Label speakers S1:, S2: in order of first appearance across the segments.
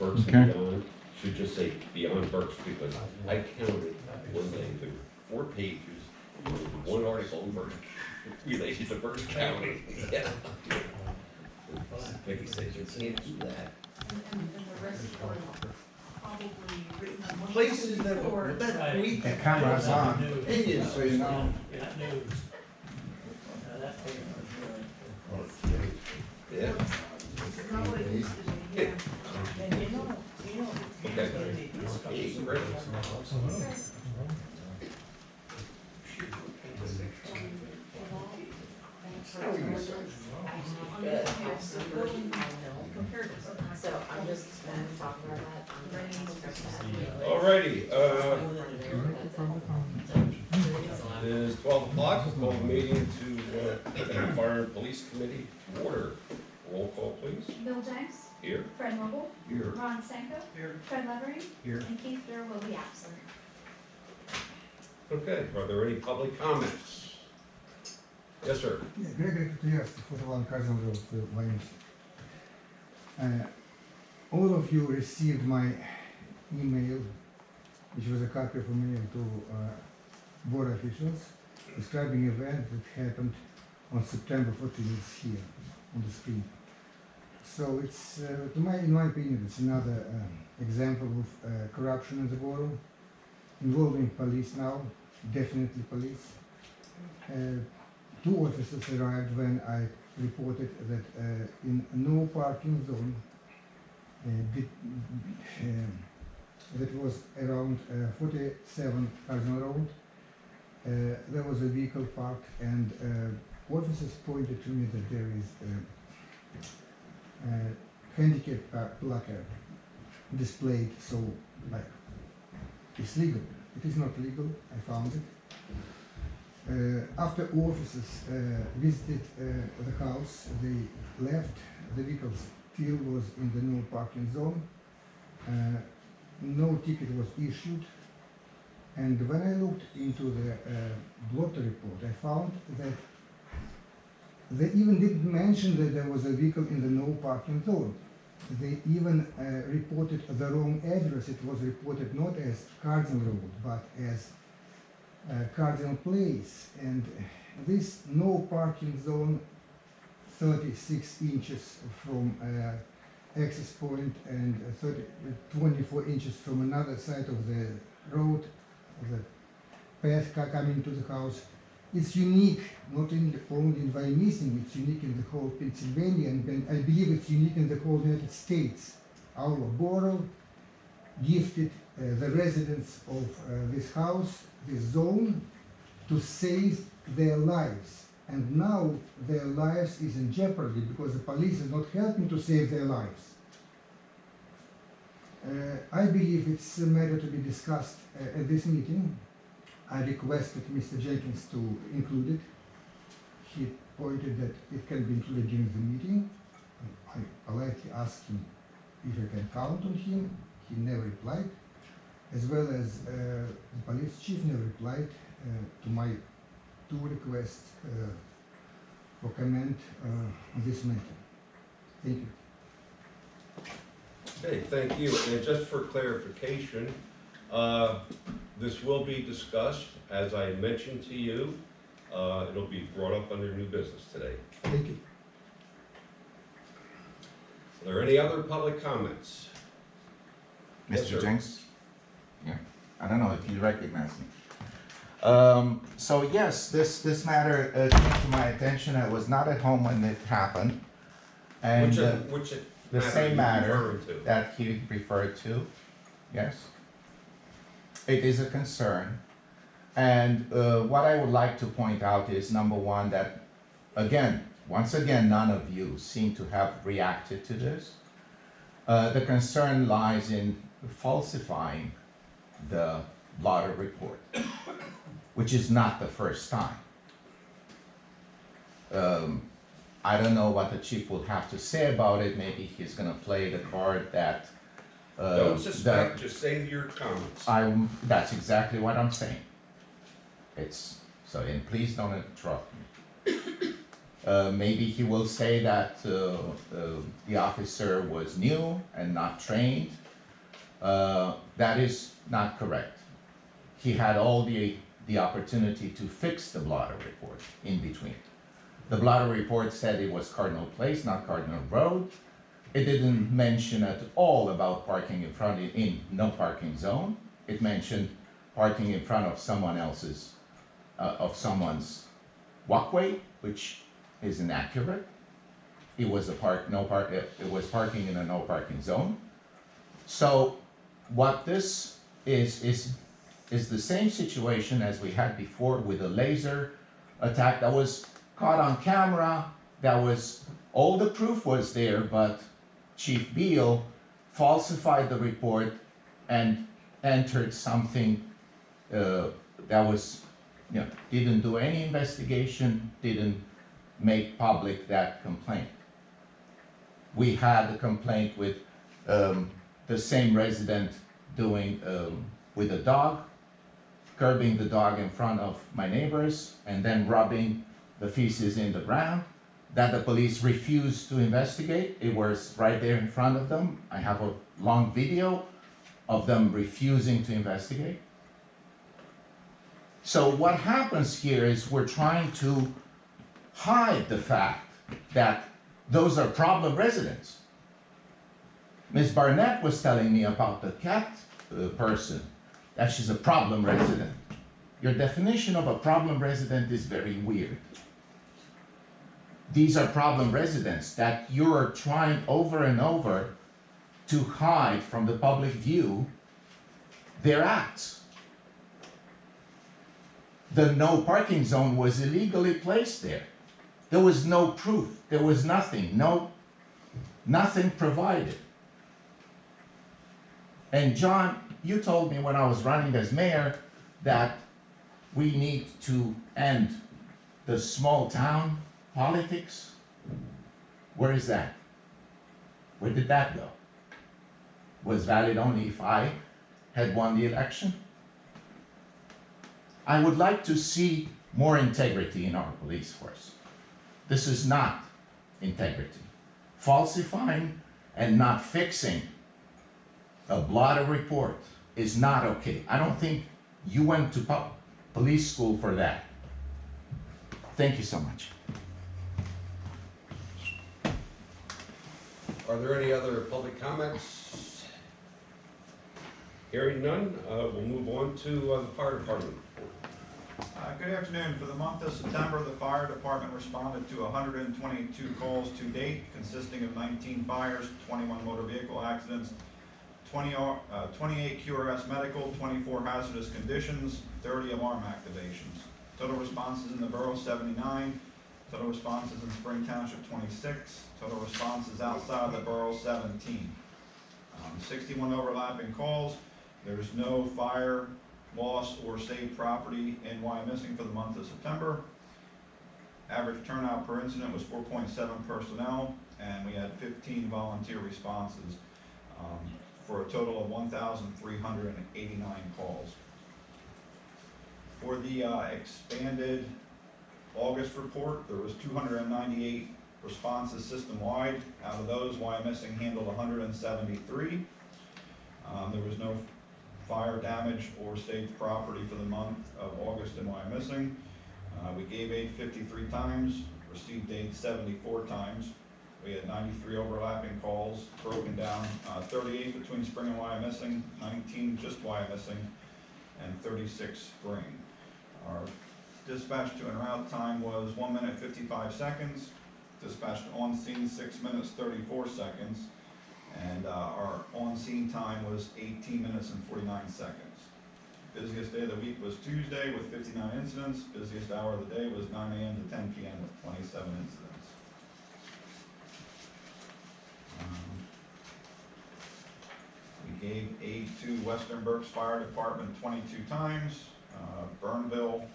S1: Berks and beyond, should just say beyond Berks, because I counted one day, there were 4 pages, one article in Berks related to Berks County. Yeah. Vicky said, you can't do that.
S2: And the rest are probably written on one.
S1: Places that were, that we.
S3: The camera's on.
S1: Opinions, so you know.
S4: That news. That paper was really.
S1: Yeah.
S2: It's not what it used to be, yeah. And you know, it's
S1: Okay.
S2: what it used to be.
S1: Hey, Chris.
S5: So I'm just gonna talk about that.
S1: Alrighty, it is 12 o'clock, we'll call the meeting to Fire and Police Committee order. Roll call, please.
S6: Bill James,
S1: Here.
S6: Fred Lovell,
S1: Here.
S6: Ron Sanko,
S4: Here.
S6: Fred Levering,
S3: Here.
S6: and Keith Durr will be absent.
S1: Okay, are there any public comments? Yes, sir.
S3: Yeah, Gregory Kutuyevsky, 41 Cardinal Road, Wyomissing. All of you received my email, which was a copy from me to board officials, describing an event that happened on September 14th here on the screen. So it's, in my opinion, it's another example of corruption in the borough, involving police now, definitely police. 2 officers arrived when I reported that in no parking zone that was around 47 Cardinal Road, there was a vehicle parked, and officers pointed to me that there is a handicap placard displayed, so like it's legal. It is not legal, I found it. After officers visited the house, they left. The vehicle still was in the no parking zone. No ticket was issued. And when I looked into the blotter report, I found that they even didn't mention that there was a vehicle in the no parking zone. They even reported the wrong address. It was reported not as Cardinal Road, but as Cardinal Place, and this no parking zone, 36 inches from access point and 24 inches from another side of the road, the path coming to the house. It's unique, not only in Wyomissing, it's unique in the whole Pennsylvania, and I believe it's unique in the whole United States. Our borough gifted the residents of this house, this zone, to save their lives. And now their lives is in jeopardy because the police is not helping to save their lives. I believe it's a matter to be discussed at this meeting. I requested Mr. Jenkins to include it. He pointed that it can be included during the meeting. I politely asked him if I can count on him. He never replied, as well as the police chief never replied to my 2 requests for comment on this matter. Thank you.
S1: Okay, thank you. And just for clarification, this will be discussed, as I mentioned to you. It'll be brought up under new business today.
S3: Thank you.
S1: Are there any other public comments? Yes, sir.
S7: Mr. Jenks? Yeah, I don't know if you recognize me. So yes, this matter came to my attention. I was not at home when it happened. And
S1: Which
S7: the same
S1: are you
S7: matter
S1: referring to?
S7: that he referred to, yes. It is a concern. And what I would like to point out is, number one, that once again, none of you seem to have reacted to this. The concern lies in falsifying the blotter report, which is not the first time. I don't know what the chief will have to say about it. Maybe he's gonna play the card that
S1: Don't suspect, just say your comments.
S7: that's exactly what I'm saying. And please don't interrupt me. Maybe he will say that the officer was new and not trained. That is not correct. He had all the opportunity to fix the blotter report in between. The blotter report said it was Cardinal Place, not Cardinal Road. It didn't mention at all about parking in front in no parking zone. It mentioned parking in front of someone else's, of someone's walkway, which is inaccurate. It was it was parking in a no parking zone. So what this is the same situation as we had before with a laser attack that was caught on camera. That was, all the proof was there, but Chief Beal falsified the report and entered something that was, didn't do any investigation, didn't make public that complaint. We had a complaint with the same resident doing with a dog, curbing the dog in front of my neighbors and then rubbing the feces in the ground, that the police refused to investigate. It was right there in front of them. I have a long video of them refusing to investigate. So what happens here is we're trying to hide the fact that those are problem residents. Ms. Barnett was telling me about the cat person, that she's a problem resident. Your definition of a problem resident is very weird. These are problem residents that you're trying over and over to hide from the public view their acts. The no parking zone was illegally placed there. There was no proof, there was nothing, nothing provided. And John, you told me when I was running as mayor that we need to end the small town politics. Where is that? Where did that go? Was valid only if I had won the election? I would like to see more integrity in our police force. This is not integrity. Falsifying and not fixing a blotter report is not okay. I don't think you went to police school for that. Thank you so much.
S1: Are there any other public comments? Hearing none, we'll move on to the fire department.
S6: Good afternoon. For the month of September, the fire department responded to 122 calls to date, consisting of 19 fires, 21 motor vehicle accidents, 28 QRS medical, 24 hazardous conditions, 30 alarm activations. Total responses in the borough 79, total responses in Spring Township 26, total responses outside of the borough 17. 61 overlapping calls. There's no fire, loss, or saved property in Wyomissing for the month of September. Average turnout per incident was 4.7 personnel, and we had 15 volunteer responses for a total of 1,389 calls. For the expanded August report, there was 298 responses system-wide. Out of those, Wyomissing handled 173. There was no fire damage or saved property for the month of August in Wyomissing. We gave aid 53 times, received aid 74 times. We had 93 overlapping calls, broken down 38 between Spring and Wyomissing, 19 just Wyomissing, and 36 Spring. Our dispatch to en route time was 1 minute 55 seconds. Dispatched on scene 6 minutes 34 seconds. And our on-scene time was 18 minutes and 49 seconds. Busiest day of the week was Tuesday with 59 incidents. Busiest hour of the day was 9 a.m. to 10 p.m. with 27 incidents. We gave aid to Western Berks Fire Department 22 times, Burnville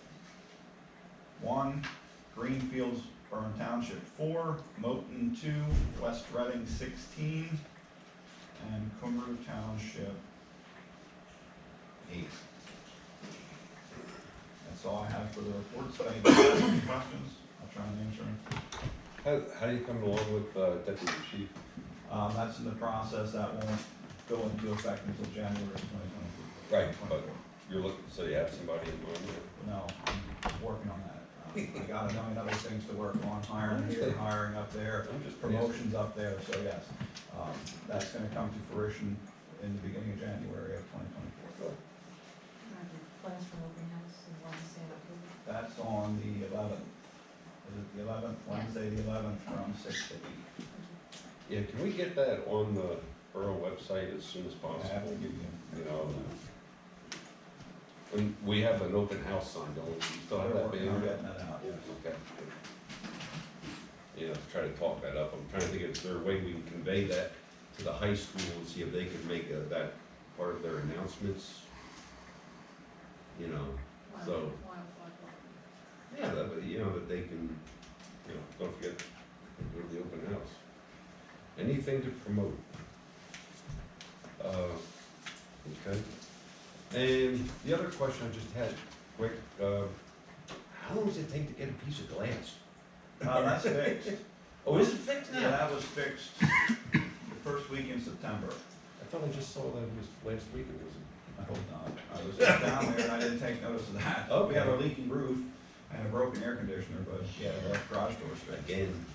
S6: 1, Greenfields Burn Township 4, Moton 2, West Reading 16, and Cumru Township 8. That's all I have for the reports. If anybody has any questions, I'll try and answer them.
S1: How do you come along with deputy chief?
S6: That's in the process, that won't go into effect until January 2022.
S1: Right, but you're looking, so you have somebody in mind there?
S6: No, I'm working on that. I got a million other things to work on, hiring here, hiring up there,
S1: I'm just
S6: promotions up there, so yes. That's gonna come to fruition in the beginning of January of 2024.
S5: Plans for open house and Wednesday in October.
S6: That's on the 11th. Is it the 11th? Wednesday, the 11th, from 6 to 8.
S1: Yeah, can we get that on the borough website as soon as
S6: I have to
S1: possible?
S6: give you.
S1: You know, when we have an open house sign, don't we? You still have
S6: They're
S1: that
S6: working on
S1: banner?
S6: getting that out, yes.
S1: Okay. Yeah, try to talk that up. I'm trying to think, is there a way we can convey that to the high school and see if they can make that part of their announcements? You know, so, yeah, that, you know, that they can, you know, don't forget, go to the open house. Anything to promote. Okay. And the other question I just had, quick, how long does it take to get a piece of glass?
S6: That's fixed.
S1: Oh, is it fixed
S6: Yeah,
S1: now?
S6: that was fixed the first week in September.
S1: I thought I just saw that it was last week, it was.
S6: I hope not. I was just down there and I didn't take notice of that. We have a leaking roof and a broken air conditioner, but yeah, the garage door's fixed.
S1: Again.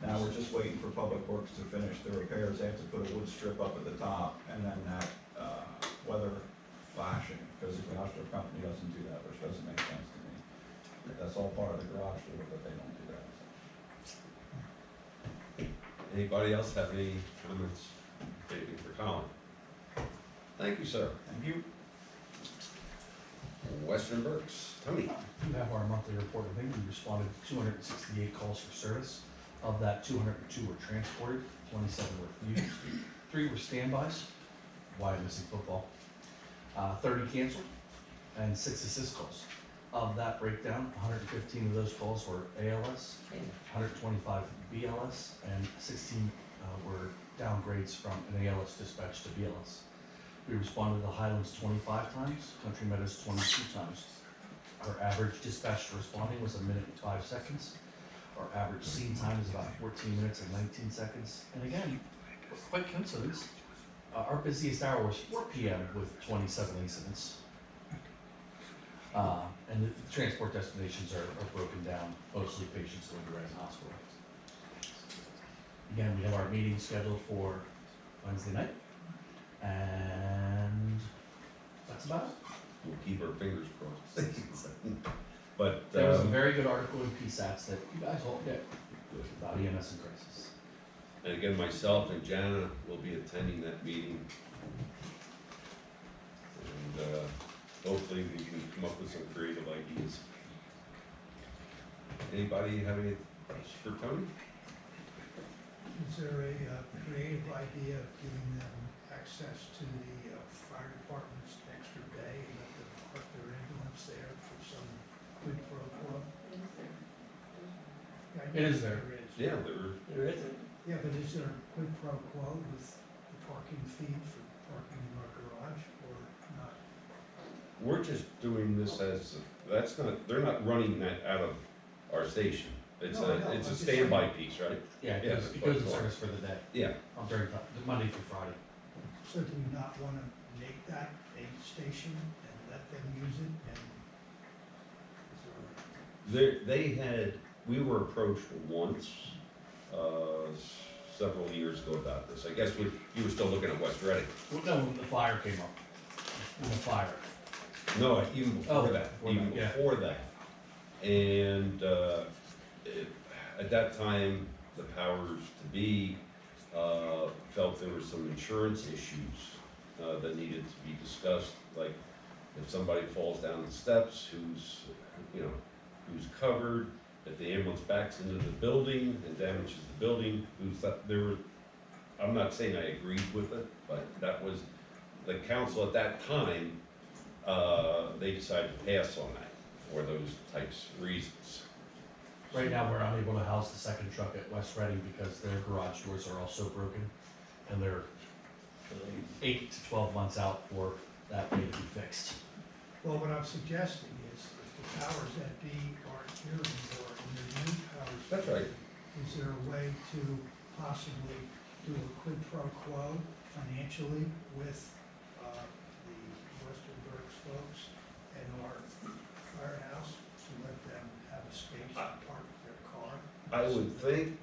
S6: Now we're just waiting for Public Works to finish the repairs. They have to put a wood strip up at the top and then that, weather flashing, because the garage door company doesn't do that, which doesn't make sense to me. That's all part of the garage door, but they don't do that.
S1: Anybody else have any comments, anything for Colin? Thank you, sir.
S6: Thank you.
S1: Western Berks, Tony.
S8: You have our monthly report. I think we responded to 268 calls for service. Of that, 202 were transported, 27 were refused, 3 were standbys, Wyomissing football, 30 canceled, and 6 assist calls. Of that breakdown, 115 of those calls were ALS, 125 BLS, and 16 were downgrades from an ALS dispatch to BLS. We responded to the Highlands 25 times, Country Meadows 22 times. Our average dispatch to responding was 1 minute and 5 seconds. Our average scene time is about 14 minutes and 19 seconds. And again, quite coincidence, our busiest hour was 4 p.m. with 27 incidents. And the transport destinations are broken down, mostly patients going to Renton Hospital. Again, we have our meeting scheduled for Wednesday night. And that's about it.
S1: We'll keep our fingers crossed. But,
S8: There was a very good article in PSATs that you guys all get about EMS and crisis.
S1: and again, myself and Jana will be attending that meeting. And, hopefully we can come up with some creative ideas. Anybody have any questions for Tony?
S9: Is there a creative idea of giving them access to the fire department's extra day, let them park their ambulance there for some quid pro quo? Yeah, I
S8: It
S9: know
S8: is there.
S1: Yeah,
S4: There isn't.
S9: Yeah, but is there a quid pro quo with the parking fee for parking in our garage or not?
S1: we're just doing this as, that's not, they're not running that out of our station. It's
S9: No, I know,
S1: it's a
S9: I'm just
S1: standby
S9: saying.
S1: piece, right?
S8: Yeah, it
S1: Yeah,
S8: goes,
S1: that's
S8: it goes in
S1: what it's
S8: service for the day,
S1: Yeah,
S8: during the Monday through Friday.
S9: So do we not want to make that a station and let them use it and? is there-
S1: they had, we were approached once, several years ago about this. I guess you were still looking at West Reading.
S8: Well, no, when the fire came up. When the fire.
S1: No, even before
S8: Oh,
S1: that,
S8: before
S1: even
S8: that, yeah.
S1: before that. And, at that time, the powers to be, felt there were some insurance issues, that needed to be discussed, like if somebody falls down the steps, who's covered, if the ambulance backs into the building and damages the building, I'm not saying I agreed with it, but that was, the council at that time, they decided to pass on that for those types of reasons.
S8: Right now, we're unable to house the second truck at West Reading because their garage doors are also broken. And they're 8 to 12 months out for that day to be fixed.
S9: Well, what I'm suggesting is if the powers that be aren't here anymore and the new powers.
S1: That's right.
S9: Is there a way to possibly do a quid pro quo financially with, the Western Berks folks and our firehouse to let them have a space to park their car?
S1: I would think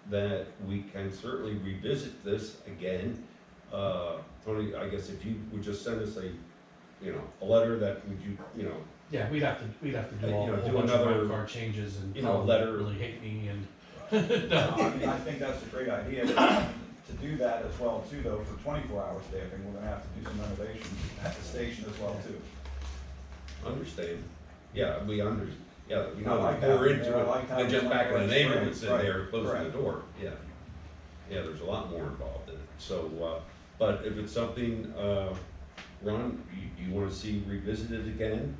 S1: that we can certainly revisit this again. Tony, I guess if you would just send us a letter that would
S8: Yeah, we'd have to do
S1: You
S8: all,
S1: know,
S8: a
S1: do
S8: whole bunch of
S1: another,
S8: red card changes and
S1: letter.
S8: really hate me and.
S6: No, I mean, I think that's a great idea. To do that as well too, though, for 24-hour staffing, we're gonna have to do some renovations at the station as well too.
S1: understand. Yeah, we
S6: I
S1: like
S6: like
S1: more
S6: that.
S1: into
S6: Yeah, I
S1: it
S6: like
S1: than
S6: having
S1: just
S6: it
S1: back in the
S6: like
S1: neighborhood
S6: right,
S1: sitting there closing
S6: correct.
S1: the door, yeah. Yeah, there's a lot more involved in it, so, but if it's something, Ron, you wanna see revisited again,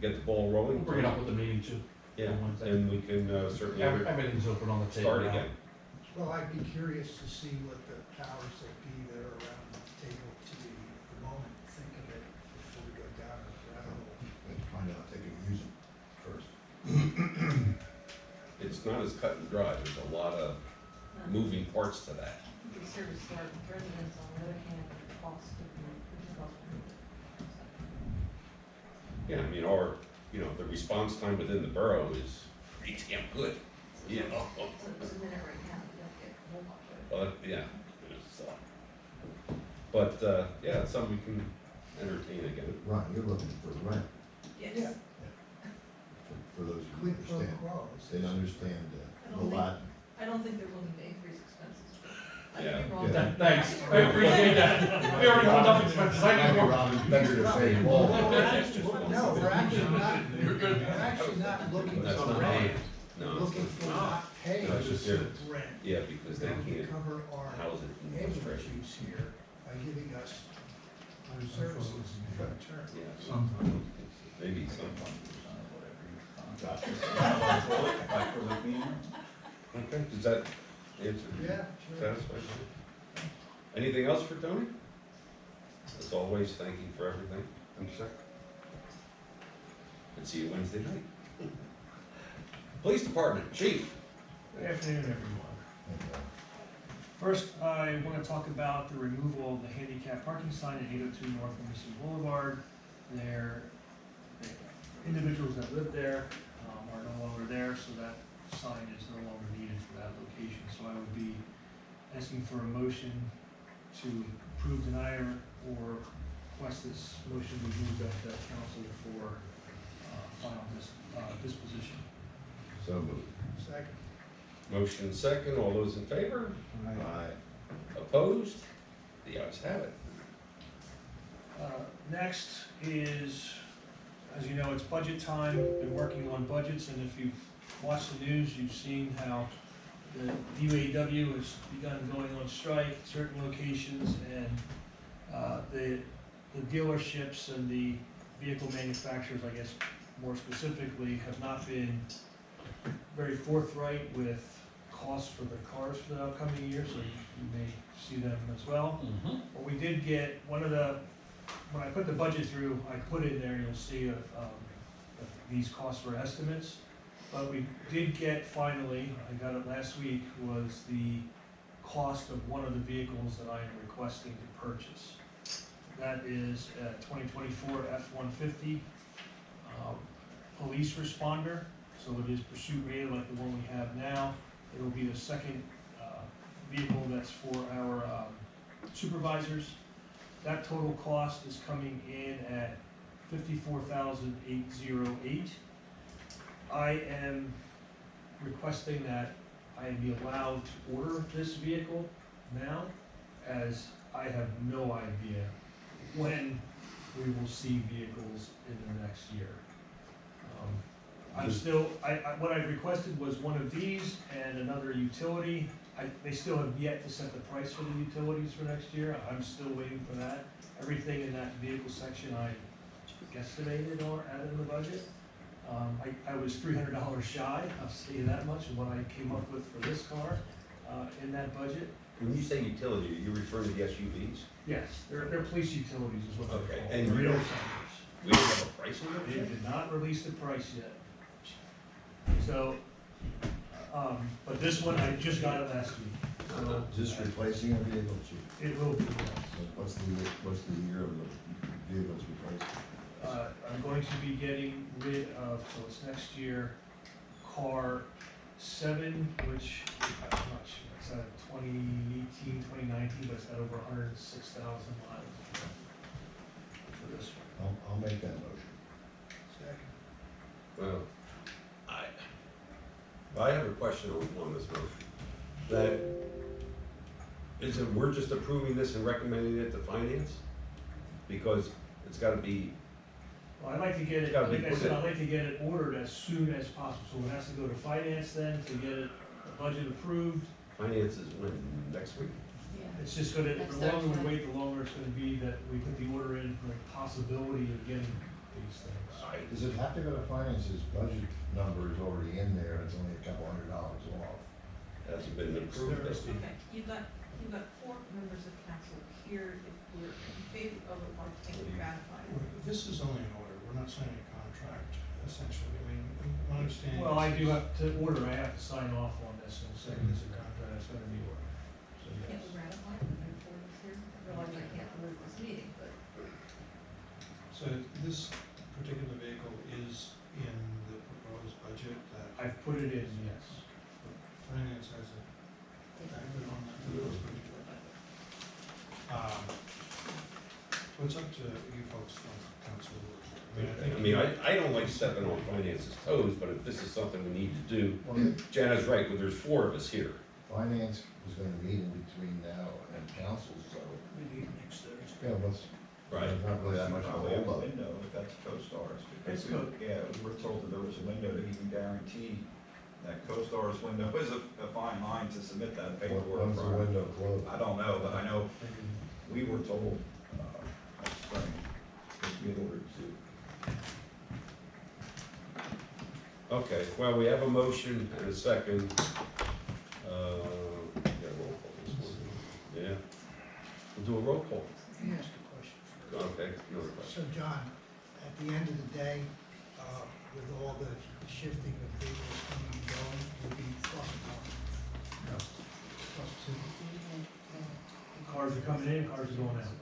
S1: get the ball
S8: We'll
S1: rolling?
S8: bring it up with the meeting too.
S1: Yeah,
S8: on Wednesday.
S1: and we can certainly
S8: Everything's open on the table
S1: start
S8: now.
S1: again.
S9: Well, I'd be curious to see what the powers that be that are around the table to the moment think of it before we go down a rabbit hole.
S10: Let's find out if they can use it first.
S1: It's not as cut and dry, there's a lot of moving parts to that.
S5: The service our residents on the other hand, the cost of the cost of
S1: Yeah, I mean, the response time within the borough is pretty damn good, you know?
S5: So submit it right now, you don't get a whole lot of it.
S1: But, yeah, so. But, yeah, it's something we can entertain again.
S10: Ron, you're looking for rent,
S5: Yes.
S10: for those who
S9: Quid pro
S10: understand.
S9: quo.
S10: They understand
S5: I
S10: the
S5: don't think-
S10: Latin.
S5: I don't think they're willing to increase expenses. I
S1: Yeah.
S5: could be wrong.
S10: Yeah.
S8: Thanks, I appreciate that. We already have enough expenses, I need more.
S10: Robin, better to say
S9: Well,
S10: more.
S9: we're actually not looking
S1: That's
S9: for
S1: not
S9: rent.
S1: paid,
S9: We're
S1: no,
S9: looking for not paying
S1: No, it's just here.
S9: rent.
S1: yeah, because they
S9: That we
S1: can't
S9: cover our
S1: house it in
S9: ambulance
S1: administration.
S9: use here by giving us services in return.
S1: Yeah, maybe some.
S6: Gotcha. Like for the cleaner?
S1: Okay, does that answer?
S9: Yeah, sure.
S1: Satisfy you? Anything else for Tony? As always, thank you for everything.
S10: I'm sorry.
S1: And see you Wednesday night. Police Department, Chief.
S11: Good afternoon, everyone. First, I want to talk about the removal of the handicap parking sign at 802 North Wyomissing Boulevard. The individuals that live there are no longer there, so that sign is no longer needed for that location. So I would be asking for a motion to approve, deny, or request this motion be moved up to council for final disposition.
S10: So moved.
S9: Second.
S1: Motion second, all those in favor?
S10: Aye.
S1: Opposed? The ayes have it.
S11: Next is, as you know, it's budget time, been working on budgets, and if you've watched the news, you've seen how the UAW has begun going on strike at certain locations, and the dealerships and the vehicle manufacturers, I guess more specifically, have not been very forthright with costs for the cars for the upcoming year, so you may see them as well. But we did get when I put the budget through, I put in there, you'll see these costs were estimates. But we did get finally, I got it last week, was the cost of one of the vehicles that I am requesting to purchase. That is a 2024 F-150 police responder. So it is pursuit rated like the one we have now. It will be the second vehicle that's for our supervisors. That total cost is coming in at $54,808. I am requesting that I be allowed to order this vehicle now, as I have no idea when we will see vehicles in the next year. What I requested was one of these and another utility. They still have yet to set the price for the utilities for next year. I'm still waiting for that. Everything in that vehicle section I guesstimated or added in the budget. I was $300 shy, I'll say you that much, of what I came up with for this car in that budget.
S1: When you say utility, are you referring to the SUVs?
S11: Yes, they're police utilities is what they're
S1: Okay,
S11: called.
S1: and
S11: They're
S1: you don't-
S11: centers.
S1: We don't have a price on
S11: They
S1: it?
S11: did not release the price yet. So But this one, I just got it last week, so
S10: Is this replacing a vehicle, chief?
S11: it will be.
S10: What's the year of the vehicle's replaced?
S11: I'm going to be getting rid of, so it's next year, car 7, which I'm not sure, it's a 2018, 2019, but it's got over 106,000 miles for this one.
S10: I'll make that motion.
S9: Second.
S1: Well, I have a question on this motion. That, is it, we're just approving this and recommending it to finance? Because it's gotta be,
S11: Well, I'd like to get it,
S1: Gotta be
S11: like I
S1: put
S11: said,
S1: in.
S11: I'd like to get it ordered as soon as possible, so it has to go to finance then to get it, the budget approved.
S1: finances when, next week?
S5: Yeah.
S11: It's just gonna,
S5: Next
S11: the longer we
S5: Thursday.
S11: wait, the longer it's gonna be that we put the order in for the possibility of getting these things.
S10: Does it have to go to finance's budget number is already in there, it's only a couple $100 off?
S1: Hasn't been approved. has it?
S2: Okay, you've got 4 members of council here, if we're in favor of it, I think we ratify it.
S9: This is only an order, we're not signing a contract, essentially, I mean, my understanding.
S11: Well, I do have to order, I have to sign off on this and say this is a contract, it's gonna be ordered, so
S2: Can't
S11: yes.
S2: we ratify it, when the report is here? I realize I can't move this meeting, but.
S9: So this particular vehicle is in the proposed budget that
S11: I've put it in, yes.
S9: finance has a, acted on that proposed budget. What's up to you folks from council?
S1: I mean, I don't like stepping on finance's toes, but if this is something we need to do,
S10: Well,
S1: Jana's right, but there's 4 of us here.
S10: finance is gonna meet in between now and council, so,
S9: We meet next Thursday.
S10: yeah, let's, there's not really that much of a
S6: Probably have a
S10: holdup.
S6: window if that's co-stars.
S11: That's
S6: Because yeah, we were told that there was a window to even guarantee that co-stars window is a fine line to submit that paperwork.
S10: When's the
S6: from.
S10: window closed?
S6: I don't know, but I know we were told, spring, this be ordered soon.
S1: Okay, well, we have a motion and a second. Yeah, roll call this one. Yeah, we'll do a roll call.
S9: Let me ask a question first.
S1: Okay, another question.
S9: So John, at the end of the day, with all the shifting of vehicles coming and going, will be plus one? No. Plus two?
S11: Cars are coming in, cars are going out.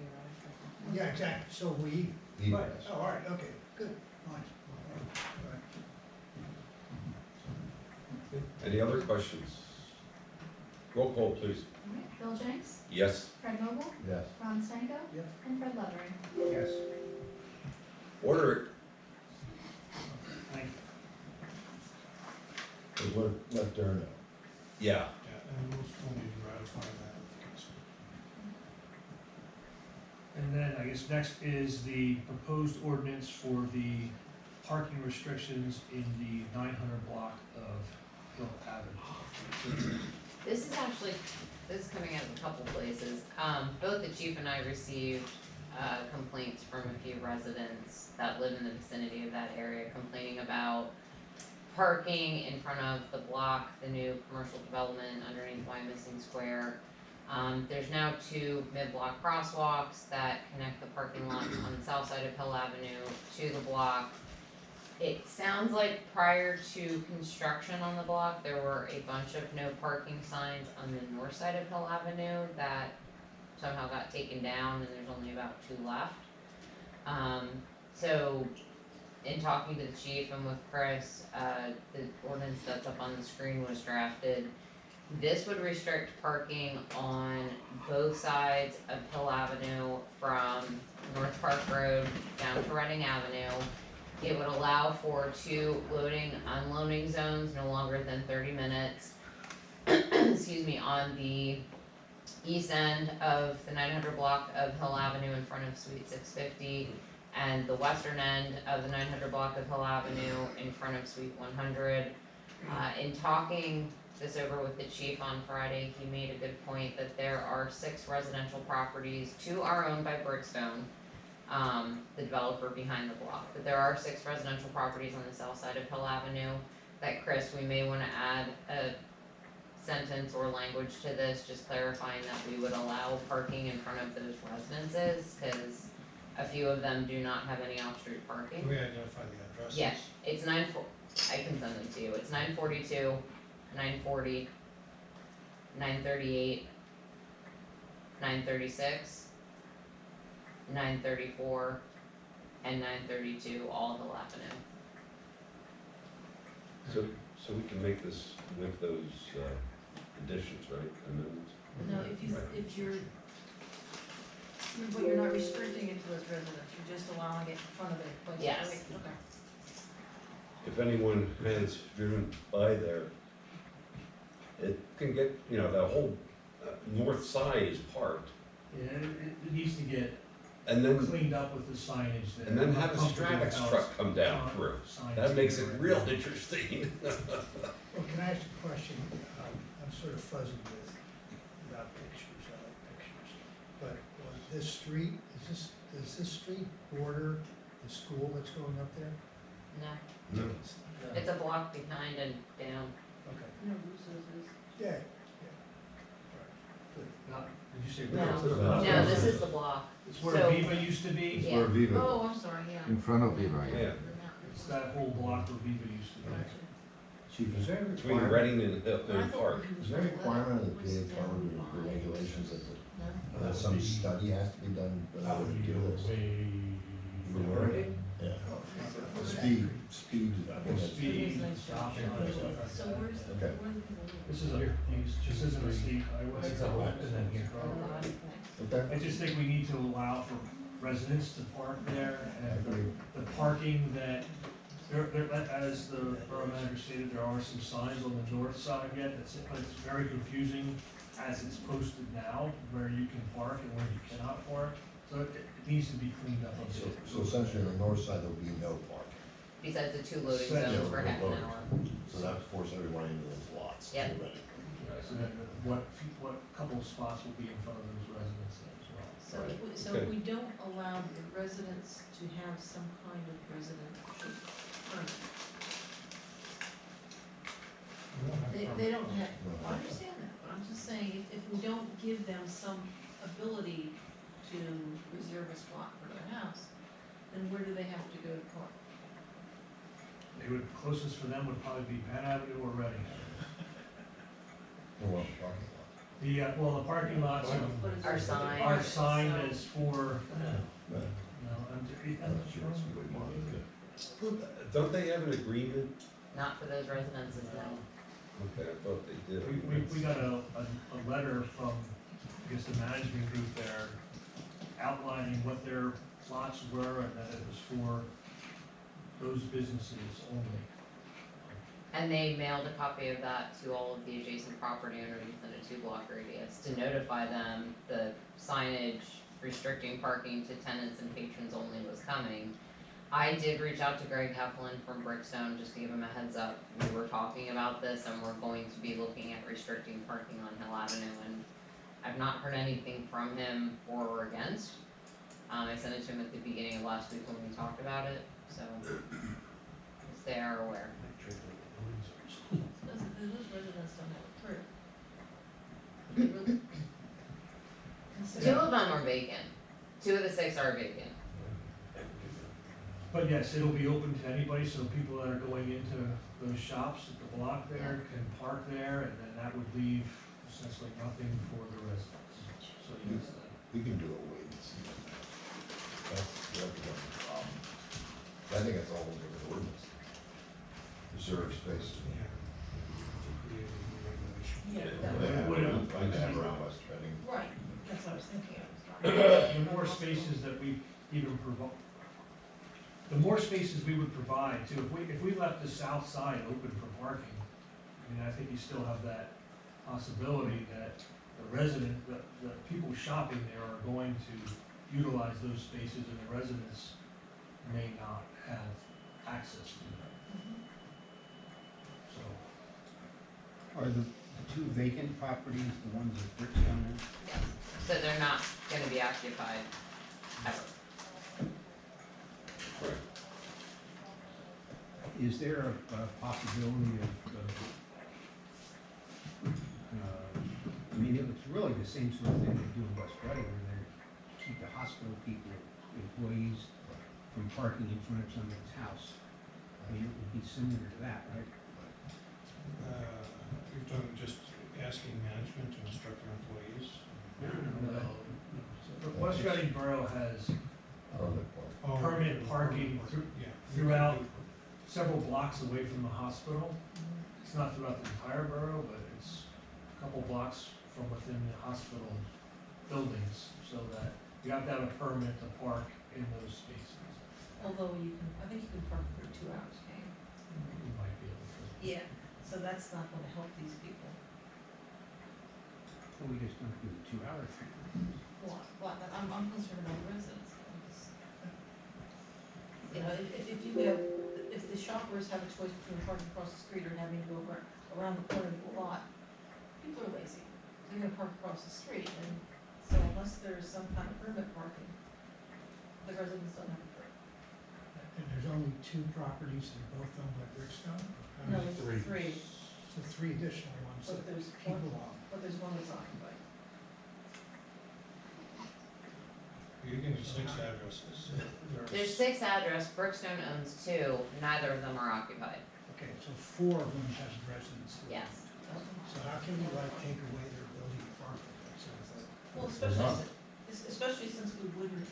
S9: Yeah, exactly, so we.
S10: Even
S9: Right.
S10: us.
S9: Oh, all right, okay, good, fine. All right.
S1: Any other questions? Roll call, please.
S12: All right, Bill Jenks,
S1: Yes.
S12: Fred Noble,
S10: Yes.
S12: Ron Stanko,
S9: Yes.
S12: and Fred Levering.
S9: Yes.
S1: Order it.
S11: Thank you.
S10: But let her know.
S1: Yeah.
S9: Yeah, and we'll need to ratify that.
S11: And then I guess next is the proposed ordinance for the parking restrictions in the 900 block of Hill Avenue.
S13: This is actually, this is coming out of a couple places. Both the chief and I received, complaints from a few residents that live in the vicinity of that area complaining about parking in front of the block, the new commercial development underneath Wyomissing Square. There's now 2 mid-block crosswalks that connect the parking lot on the south side of Hill Avenue to the block. It sounds like prior to construction on the block, there were a bunch of no parking signs on the north side of Hill Avenue that somehow got taken down and there's only about 2 left. So in talking to the chief and with Chris, the ordinance that's up on the screen was drafted. This would restrict parking on both sides of Hill Avenue from North Park Road down to Reading Avenue. It would allow for 2 loading, unloading zones no longer than 30 minutes. Excuse me, on the east end of the 900 block of Hill Avenue in front of Suite 650 and the western end of the 900 block of Hill Avenue in front of Suite 100. In talking this over with the chief on Friday, he made a good point that there are 6 residential properties. 2 are owned by Berkstone, the developer behind the block, but there are 6 residential properties on the south side of Hill Avenue that, Chris, we may wanna add a sentence or language to this, just clarifying that we would allow parking in front of those residences, cause a few of them do not have any off-street parking.
S9: Can we identify the addresses?
S13: Yes, it's I can send them to you, it's 942, 940, 938, 936, 934, and 932, all Hill Avenue.
S1: So we can make this with those additions, right, amendments?
S5: No, if you're, but you're not restricting it to those residents, you're just allowing it in front of their place.
S13: Yes.
S5: Okay.
S1: If anyone has driven by there, it can get, you know, the whole north side is parked.
S11: Yeah, it needs to get
S1: And then,
S11: cleaned up with the signage there.
S1: and then
S11: I'm
S1: have a
S11: comfortable with
S1: Stratex
S11: how
S1: truck
S11: it's-
S1: come down
S11: how
S1: through.
S11: signage
S1: That makes it
S11: is.
S1: real interesting.
S9: Well, can I ask a question? I'm sort of fuzzy about pictures, I like pictures. But on this street, does this street border the school that's going up there?
S13: No,
S10: No.
S13: it's a block behind and down.
S9: Okay.
S5: No, Russo's is.
S9: Yeah.
S11: Not- Did you say?
S13: No,
S11: Berks?
S13: no, this is the block.
S11: It's where
S13: So-
S11: Viva used to be,
S13: Yeah.
S10: Where Viva,
S5: Oh, I'm sorry, yeah.
S10: in front of Viva,
S1: Yeah,
S11: it's that whole block where Viva used to be.
S10: Chief, is there a
S1: between
S10: requirement,
S1: Reading and
S5: I thought
S1: Park.
S5: he was
S10: is there a
S5: gonna let
S10: requirement of
S5: it
S10: the
S5: was
S10: PA
S5: down
S10: code,
S5: the
S10: the
S5: line.
S10: regulations that,
S5: No?
S10: that some study has to be done, but I would do this? Yeah. Speed, I think that's.
S11: Speed, stop,
S5: So where's the,
S10: Okay.
S5: where are the people living?
S11: This is just isn't a state highway.
S10: It's a lot.
S11: And then here.
S10: Okay.
S11: I just think we need to allow for residents to park there
S10: I
S11: and
S10: agree.
S11: the parking that, as the borough manager stated, there are some signs on the north side yet, it's very confusing as it's posted now, where you can park and where you cannot park, so it needs to be cleaned up a bit.
S10: So essentially on the north side, there'll be no parking.
S13: Besides the 2 loading
S11: Second.
S13: zones for half an
S10: Loading.
S13: hour.
S10: So that would force everyone into those lots.
S13: Yep.
S10: already.
S11: So then what couple of spots will be in front of those residents there as well.
S5: So if we don't allow the residents to have some kind of residential permit. They don't have, I understand that, but I'm just saying, if we don't give them some ability to reserve a spot for their house, then where do they have to go to park?
S11: Closest for them would probably be Penn Avenue or Reading.
S10: Well, parking lot.
S11: The parking lots,
S5: What is
S13: Our
S5: it?
S13: sign.
S11: our sign is for,
S10: Right.
S11: I'm
S10: I'm not sure it's what we want to do.
S1: Don't they have an agreement?
S13: Not for those residences, no.
S1: Okay, I thought they did.
S11: We got a letter from, I guess, the management group there outlining what their plots were and that it was for those businesses only.
S13: And they mailed a copy of that to all of the adjacent property owners within a 2-block radius to notify them the signage restricting parking to tenants and patrons only was coming. I did reach out to Greg Heflin from Brickstone just to give him a heads up. We were talking about this and we're going to be looking at restricting parking on Hill Avenue, and I've not heard anything from him for or against. I sent it to him at the beginning of last week when we talked about it, so they are aware.
S5: Those residents don't have a permit. They really consider-
S13: 2 of them are vacant. 2 of the 6 are vacant.
S11: But yes, it'll be open to anybody, so people that are going into those shops at the block there can park there, and then that would leave essentially nothing for the residents. So yes,
S10: We can do a wait and see. That's the problem. I think that's all over the ordinance. Reserve spaces.
S5: Yeah,
S10: They
S5: that
S10: have,
S5: would-
S10: like they have around West Reading.
S5: right, that's what I was thinking of.
S11: the more spaces that we even provide, the more spaces we would provide too, if we left the south side open for parking, I mean, I think you still have that possibility that the resident, the people shopping there are going to utilize those spaces and the residents may not have access to them, so.
S14: Are the 2 vacant properties the ones that Brickstone is?
S13: Yes. So they're not gonna be occupied ever.
S14: Is there a possibility of, I mean, it's really the same sort of thing they do in West Reading, where they keep the hospital people, employees, from parking in front of someone's house. mean, it would be similar to that, right?
S9: You're talking just asking management to instruct their employees?
S11: No. West Reading Borough has
S10: Permit park.
S11: permit parking
S9: Yeah.
S11: throughout several blocks away from the hospital. It's not throughout the entire borough, but it's a couple blocks from within the hospital buildings, so that you have to have a permit to park in those spaces.
S5: Although you can, I think you can park for 2 hours, can you?
S11: You might be able to.
S5: Yeah, so that's not gonna help these people.
S14: So we just don't do the 2 hour thing.
S5: Well, I'm concerned about the residents. You know, if you have, if the shoppers have a choice between parking across the street or having to go around the corner of the lot, people are lazy. They're gonna park across the street, and so unless there's some kind of permit parking, the residents don't have a permit.
S9: And there's only 2 properties that are both owned by Brickstone? Or how
S5: No,
S9: many?
S5: there's 3,
S9: So 3 additional ones
S5: but
S9: that
S5: there's
S9: people
S5: one,
S9: own.
S5: but there's one that's occupied.
S9: You're getting 6 addresses.
S13: There's 6 addresses, Brookstone owns 2, neither of them are occupied.
S9: Okay, so 4 of them has residents.
S13: Yes.
S9: So how can we like take away their ability to park there? That sounds like.
S5: Well, especially since we wouldn't,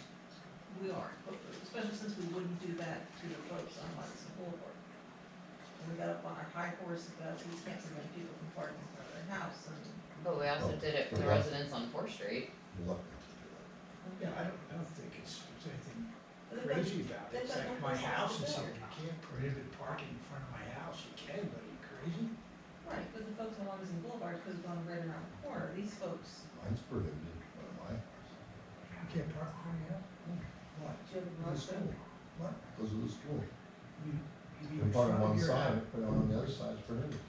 S5: especially since we wouldn't do that to the folks on Wyomissing Boulevard. And we got up on our high horse about we can't prevent people from parking in front of their house, and
S13: But we also did it for the residents on 4th Street.
S10: Reluctant.
S9: Yeah, I don't think there's anything
S5: But they've got-
S9: crazy about it.
S5: they've
S9: It's
S5: got
S9: like
S5: no
S9: my
S5: place else
S9: house
S5: to
S9: is
S5: go.
S9: something, you can't prohibit parking in front of my house, you can, but are you crazy?
S5: right, but the folks on Wyomissing Boulevard could have gone right around the corner. These folks,
S10: Mine's prohibited by my house.
S9: You can't park in front of your house? What?
S5: do you have a
S10: The
S5: garage
S10: school.
S5: door?
S9: What?
S10: Goes to the school.
S9: You
S10: You
S9: mean
S10: can
S9: in
S10: park
S9: front
S10: on
S9: of
S10: one
S9: your
S10: side,
S9: house?
S10: but on the other side is prohibited.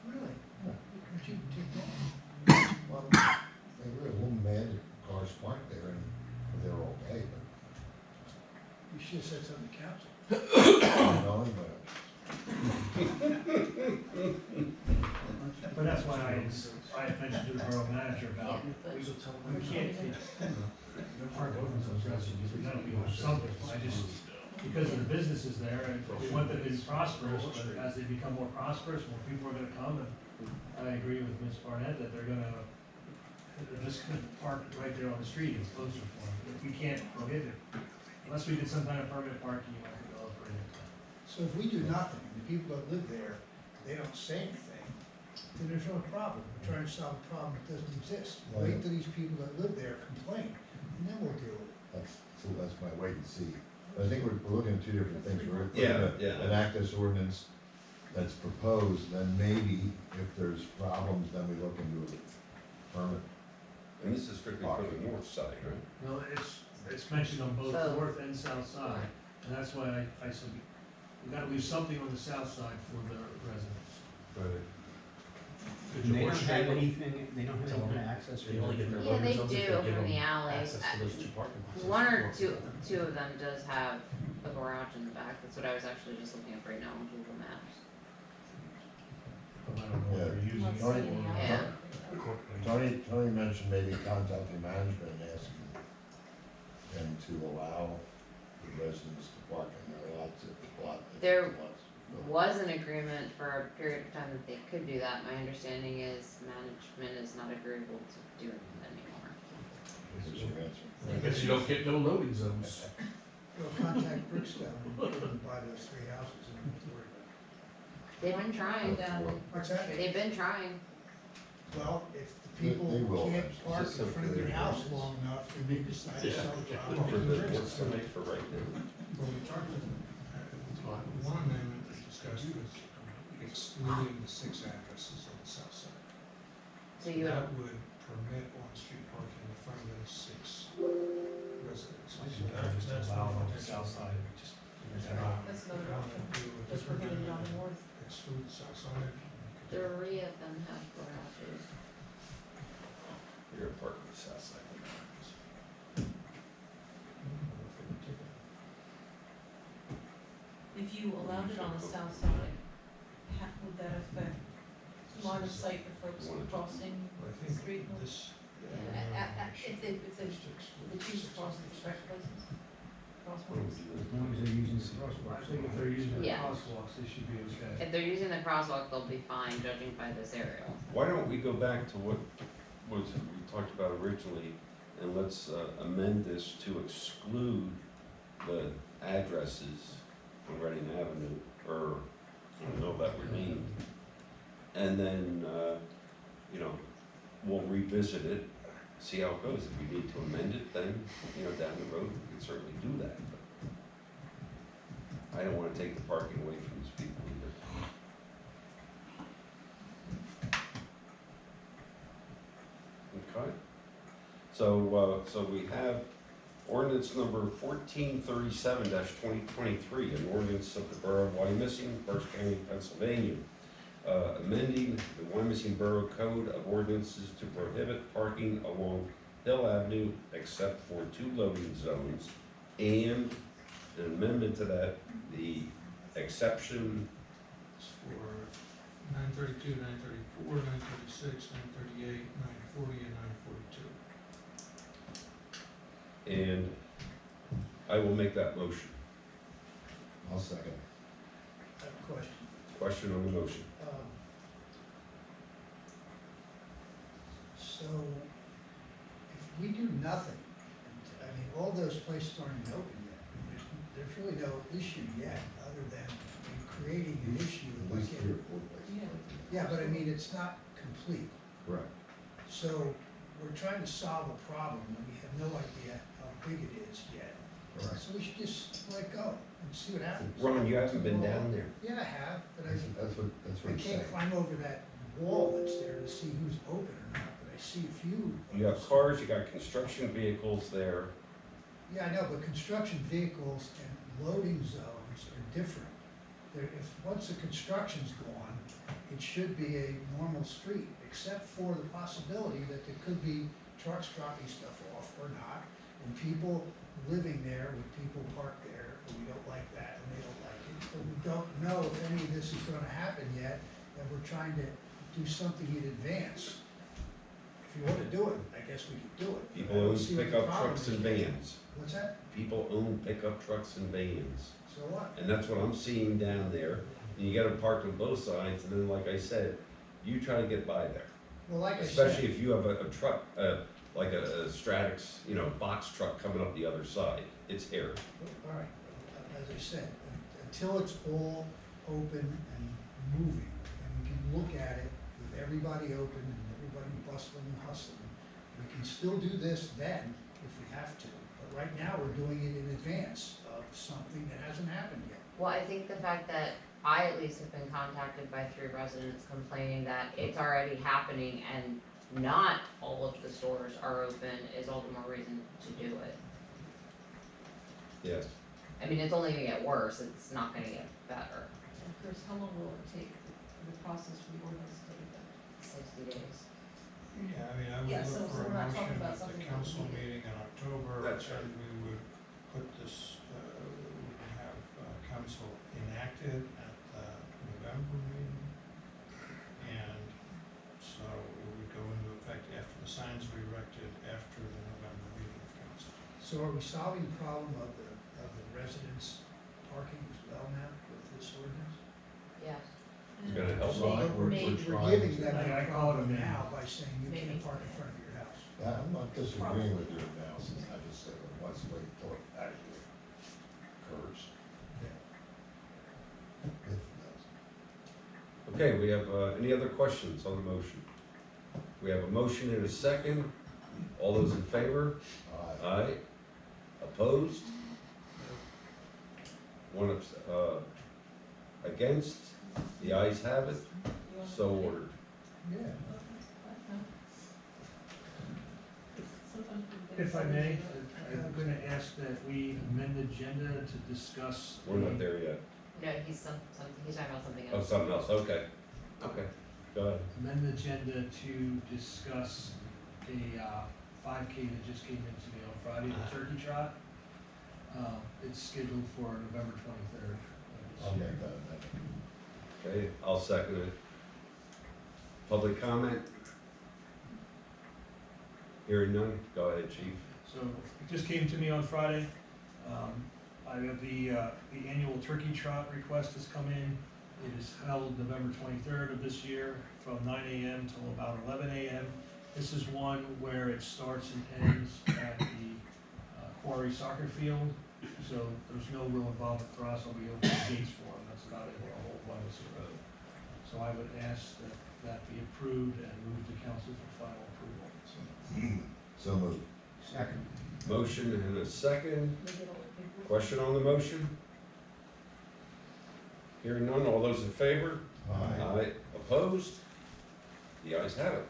S9: Really? Would you do that?
S10: Well, they were a little mad that cars parked there and they were okay, but,
S9: You should have said something to council.
S10: you know, but
S11: But that's why I mentioned to the borough manager about, we can't take park over those residents, we gotta be on something. I just, because of the businesses there, and we want them to be prosperous, but as they become more prosperous, more people are gonna come, and I agree with Ms. Barnett that they're just gonna park right there on the street, it's closer for them. If we can't prohibit, unless we did some kind of permanent parking, you have to go for it.
S9: So if we do nothing, and the people that live there, they don't say anything, then there's no problem. We're trying to solve a problem that doesn't exist. Wait till these people that live there complain, and then we'll deal with it.
S10: that's my wait and see. But I think we're looking at 2 different things. We're
S1: Yeah,
S10: gonna
S1: yeah.
S10: enact this ordinance that's proposed, then maybe if there's problems, then we look into a permit.
S1: And this is strictly for the north side, right?
S11: No, it's mentioned on both
S13: Both.
S11: north and south side, and that's why I said, we gotta leave something on the south side for the residents.
S1: Right.
S14: And they don't have anything, they don't have any kind of access.
S8: They only get their
S13: Yeah, they
S8: loaders up if
S13: do
S8: they give
S13: from
S8: them
S13: the alley.
S8: access to those 2 parking lots.
S13: One or two of them does have a garage in the back. That's what I was actually just looking up right now on Google Maps.
S11: But I don't know what they're using.
S5: Let's
S11: it
S5: see
S11: for.
S5: the
S13: Yeah.
S10: Tony mentioned maybe contacting management and asking them to allow the residents to park in their lots if the lot. if the
S13: There
S10: lots fill.
S13: Was an agreement for a period of time that they could do that. My understanding is management is not agreeable to doing it anymore.
S10: This is your answer.
S8: I guess you don't get no loading zones.
S9: Go contact Brickstone and get them to buy those 3 houses and don't have to worry about it.
S13: They've been trying down.
S9: What's that?
S13: They've been trying.
S9: Well, if the people
S10: They will
S9: can't
S10: eventually.
S9: park
S1: Just
S9: in front of their
S1: simply-
S9: house long enough, then they decide to sell the
S1: For
S9: property.
S1: the, what's the rate for right now?
S9: Well, we talked about
S15: One amendment that discussed was excluding the 6 addresses on the south side.
S13: So you would,
S15: That would permit on-street parking in front of those 6 residences.
S11: Just allow on the south side.
S5: That's another option. Just prohibited on the north.
S15: Exclude the south side.
S13: 3 of them have garages.
S1: You're gonna park on the south side.
S5: If you allowed it on the south side, would that affect line of sight for folks crossing
S15: But I
S5: the
S15: think
S5: street?
S15: this.
S5: If they choose to cross at the correct places? crosswalks.
S14: As long as they're using the
S11: I
S14: crosswalks.
S11: think if they're using the
S13: Yeah.
S11: crosswalks, they should be okay.
S13: If they're using the crosswalk, they'll be fine, judging by this aerial.
S1: Why don't we go back to what was, we talked about originally, and let's amend this to exclude the addresses on Reading Avenue, or, I don't know if that were named. And then, you know, we'll revisit it, see how it goes. If we need to amend it, then, you know, down the road, we can certainly do that. But I don't wanna take the parking away from these people either. Okay, so we have ordinance number 1437-2023, an ordinance of the Borough of Wyomissing, Berks County, Pennsylvania, amending the Wyomissing Borough Code of Ordinances to prohibit parking along Hill Avenue except for 2 loading zones, and an amendment to that, the exception
S15: For 932, 934, 936, 938, 940, and 942.
S1: and I will make that motion.
S10: I'll second.
S9: I have a question.
S1: Question on the motion.
S9: So, if we do nothing, I mean, all those places aren't even open yet. There's really no issue yet, other than creating an issue.
S10: At least
S9: like
S10: 3
S9: it-
S10: or 4 places.
S9: Yeah, but I mean, it's not complete.
S10: Correct.
S9: So, we're trying to solve a problem, and we have no idea how big it is yet.
S10: Correct.
S9: So we should just let it go and see what happens.
S1: Ron, you haven't been down there.
S9: Yeah, I have, but
S10: That's what
S9: I
S10: he's saying.
S9: can't climb over that wall that's there to see who's open or not, but I see a few.
S1: You got cars, you got construction vehicles there.
S9: Yeah, I know, but construction vehicles and loading zones are different. Once the construction's gone, it should be a normal street, except for the possibility that there could be trucks dropping stuff off or not, and people living there with people parked there, and we don't like that, and they don't like it. But we don't know if any of this is gonna happen yet, and we're trying to do something in advance. If you wanna do it, I guess we could do it. but I
S1: People
S9: don't
S1: own
S9: see what the
S1: pickup
S9: problem
S1: trucks
S9: is
S1: and
S9: yet.
S1: vans.
S9: What's that?
S1: People own pickup trucks and vans.
S9: So what?
S1: And that's what I'm seeing down there. And you gotta park on both sides, and then like I said, you try to get by there.
S9: Well, like I said.
S1: Especially if you have a truck, like a Stratix, you know, box truck coming up the other side. It's hairy.
S9: All right, as I said, until it's all open and moving, and we can look at it with everybody open and everybody bustling and hustling, we can still do this then, if we have to. But right now, we're doing it in advance of something that hasn't happened yet.
S13: Well, I think the fact that I at least have been contacted by 3 residents complaining that it's already happening and not all of the stores are open is all the more reason to do it.
S1: Yes.
S13: I mean, it's only gonna get worse, it's not gonna get better.
S5: And Chris, how long will it take for the process for the ordinance to be done?
S13: 60 days.
S15: Yeah, I mean, I
S5: Yeah,
S15: would
S5: so-
S15: look
S5: so
S15: for a
S5: we're not talking
S15: motion
S5: about
S15: at the
S5: something that
S15: council
S5: we-
S15: meeting in October.
S1: That's right.
S15: And we would put this, we would have council enacted at the November meeting. And so it would go into effect after the signs were erected, after the November meeting of council.
S9: So are we solving the problem of the residents parking as well now with this ordinance?
S13: Yes.
S1: It's gonna help.
S9: So we're
S13: Maybe.
S9: giving them
S11: I
S9: a
S11: called
S9: problem
S11: them in.
S9: now by saying you
S5: Maybe.
S9: can't park in front of your house.
S10: Yeah, I'm not disagreeing with your analysis, I just said, let's wait till it actually occurs. If it does.
S1: Okay, we have, any other questions on the motion? We have a motion and a second. All those in favor? Aye. Opposed? One against? The ayes have it, so ordered.
S9: Yeah.
S5: Sometimes we think
S11: If I may,
S5: something-
S11: I'm gonna ask that we amend the agenda to discuss.
S1: We're not there yet.
S13: No, he's he's talking about something
S1: Oh,
S13: else.
S1: something else, okay. Okay, go ahead.
S11: Amend the agenda to discuss a 5K that just came into me on Friday, the turkey trot. It's scheduled for November 23rd.
S10: I'll make that amendment.
S1: Okay, I'll second it. Public comment? Hearing none, go ahead, chief.
S11: So it just came to me on Friday. The annual turkey trot request has come in. It is held November 23rd of this year from 9 a.m. till about 11 a.m. This is one where it starts and ends at the Quarry Soccer Field, so there's no real involvement for us. I'll be opening the gates for them. That's about it, the whole Wyomissing Road. So I would ask that that be approved and move to council for final approval.
S10: So moved.
S14: Second.
S1: Motion and a second.
S5: They get all the paperwork.
S1: Question on the motion? Hearing none, all those in favor?
S10: Aye.
S1: Opposed? The ayes have it.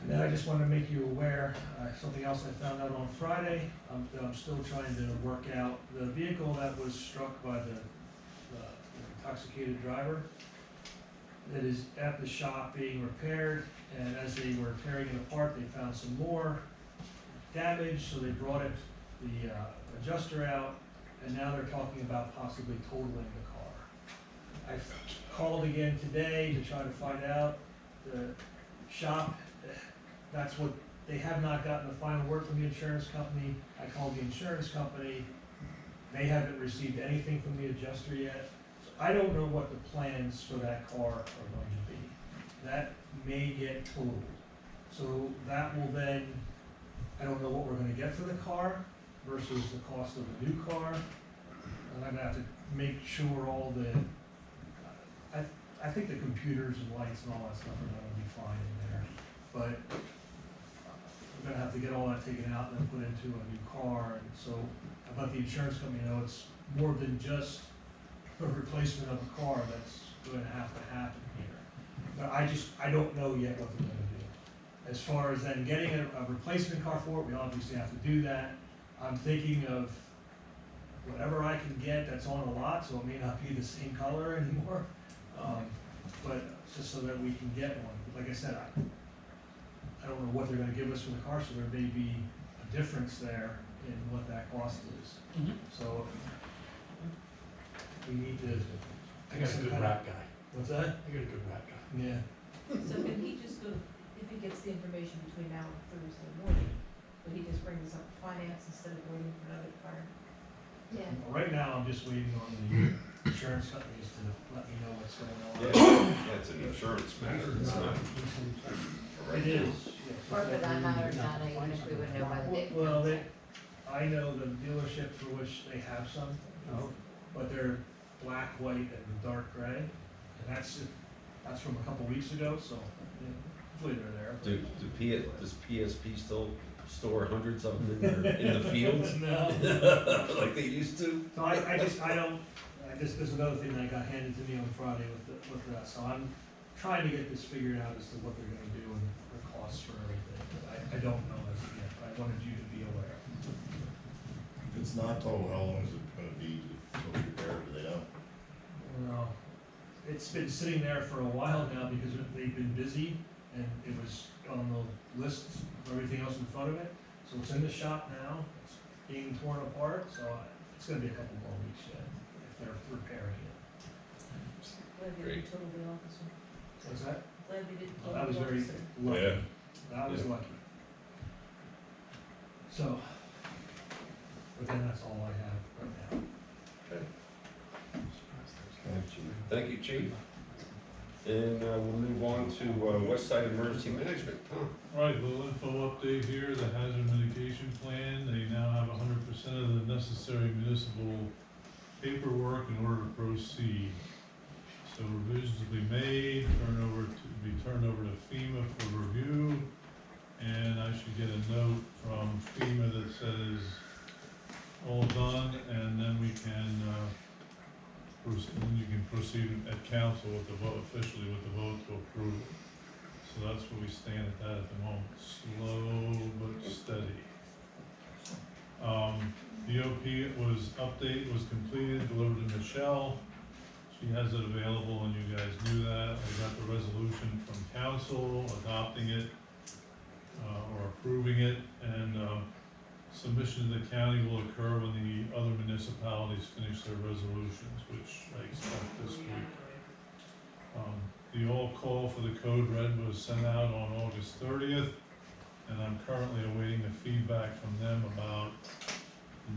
S11: And then I just wanted to make you aware, something else I found out on Friday, that I'm still trying to work out. The vehicle that was struck by the intoxicated driver, that is at the shop being repaired, and as they were tearing it apart, they found some more damage, so they brought it, the adjuster out, and now they're talking about possibly totaling the car. I called again today to try to find out. The shop, that's what, they have not gotten the final word from the insurance company. I called the insurance company, they haven't received anything from the adjuster yet. So I don't know what the plans for that car are going to be. That may get totaled. So that will then, I don't know what we're gonna get for the car versus the cost of the new car. And I'm gonna have to make sure all the, I think the computers and lights and all that stuff are gonna be fine in there. But we're gonna have to get all that taken out and then put into a new car. And so I let the insurance company know it's more than just a replacement of a car that's gonna have to happen here. But I don't know yet what they're gonna do. As far as then getting a replacement car for it, we obviously have to do that. I'm thinking of whatever I can get that's on a lot, so it may not be the same color anymore. But just so that we can get one. Like I said, I don't know what they're gonna give us for the car, so there may be a difference there in what that cost is. So we need to.
S8: I got a good rat guy.
S11: What's that?
S8: I got a good rat guy.
S11: Yeah.
S5: So can he just go, if he gets the information between now and Thursday morning, would he just bring this up to finance instead of waiting for another fire?
S12: Yeah.
S11: Right now, I'm just waiting on the insurance companies to let me know what's going on.
S1: Yeah, it's an insurance matter, it's not.
S11: It is.
S13: Or for that matter, Donna, even if we would know by the date.
S11: Well, I know the dealership for which they have some, but they're black, white, and dark gray. And that's from a couple weeks ago, so hopefully they're there.
S1: Does PSP still store hundreds of them in the fields?
S11: No.
S1: Like they used to?
S11: So there's another thing that got handed to me on Friday with that, so I'm trying to get this figured out as to what they're gonna do and the costs for everything. But I don't know as of yet, but I wanted you to be aware.
S10: If it's not total, how long is it gonna be to repair, do they know?
S11: Well, it's been sitting there for a while now because they've been busy and it was on the list of everything else in front of it. So it's in the shop now, it's being torn apart, so it's gonna be a couple more weeks yet if they're repairing it.
S5: Glad they didn't total the officer.
S11: What's that?
S5: Glad they didn't
S11: Well,
S5: total
S11: that was
S5: the
S11: very
S5: officer.
S11: lucky.
S1: Yeah.
S11: That was
S1: Yeah.
S11: lucky. So, but then that's all I have right now.
S1: Okay. Thank you, Chief. And we'll move on to West Side Emergency Management. Tom?
S16: Right, little info update here, the hazard mitigation plan, they now have 100% of the necessary municipal paperwork in order to proceed. So revisions will be made, be turned over to FEMA for review, and I should get a note from FEMA that says all done, and then we can, then you can proceed at council with the vote, officially with the vote to approve it. So that's where we stand at that at the moment, slow but steady. DOP update was completed, delivered to Michelle. She has it available and you guys knew that. I got the resolution from council adopting it, or approving it, and submission to the county will occur when the other municipalities finish their resolutions, which I expect this week. The all call for the code red was sent out on August 30th, and I'm currently awaiting the feedback from them about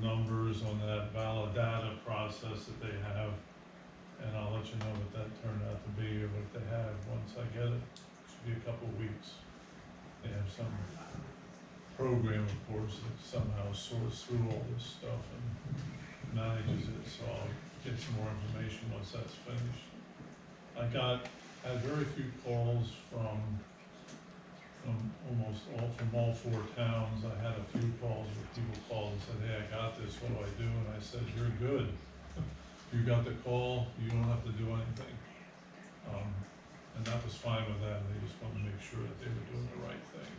S16: numbers on that validata process that they have, and I'll let you know what that turned out to be or what they have once I get it. Should be a couple of weeks. They have some program, of course, that somehow sorts through all this stuff and manages it, so I'll get some more information once that's finished. I had very few calls from all four towns. I had a few calls where people called and said, hey, I got this, what do I do? And I said, you're good. You got the call, you don't have to do anything. And that was fine with them, they just wanted to make sure that they were doing the right thing.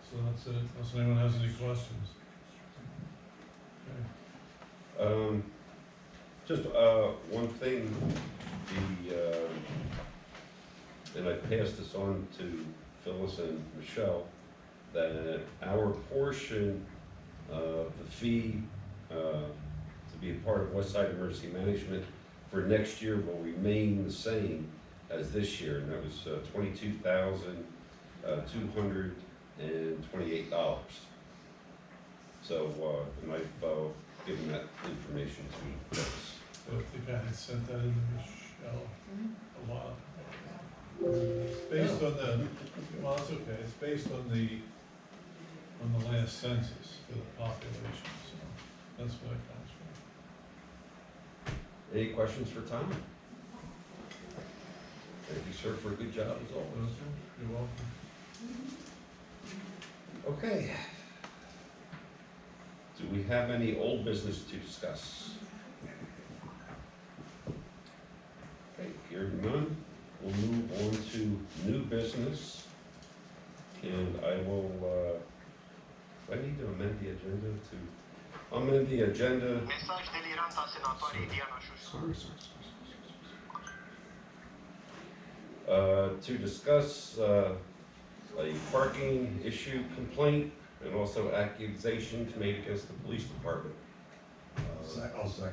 S16: So that's it, unless anyone has any questions. Okay.
S1: Just, one thing, and I passed this on to Phyllis and Michelle, that our portion of the fee, to be a part of Westside Emergency Management for next year will remain the same as this year, and that was $22,228. So, and I've given that information to Phyllis.
S16: So I think I had sent that in to Michelle a while ago. It's based on the, well, it's okay, it's based on the last census for the population, so that's what it comes from.
S1: Any questions for Tom? Thank you, sir, for a good job as always.
S16: You're welcome.
S1: Okay. Do we have any old business to discuss? Okay, hearing none, we'll move on to new business. And I will, I need to amend the agenda to, amend the agenda. To discuss a parking issue complaint and also accusations made against the police department.
S10: I'll second.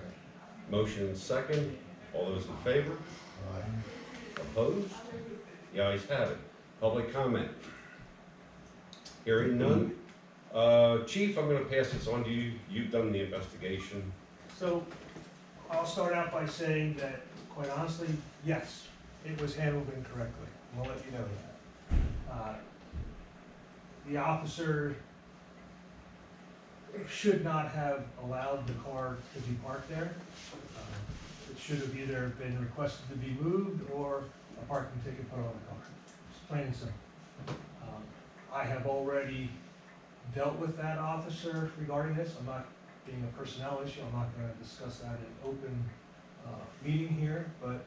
S1: Motion and second. All those in favor? Opposed? The ayes have it. Public comment. Hearing none. Chief, I'm going to pass this on to you. You've done the investigation.
S11: So, I'll start out by saying that, quite honestly, yes, it was handled incorrectly. We'll let you know that. The officer should not have allowed the car to be parked there. It should have either been requested to be moved or a parking ticket put on the car. It's plain and simple. I have already dealt with that officer regarding this. I'm not being a personnel issue. I'm not going to discuss that in open meeting here, but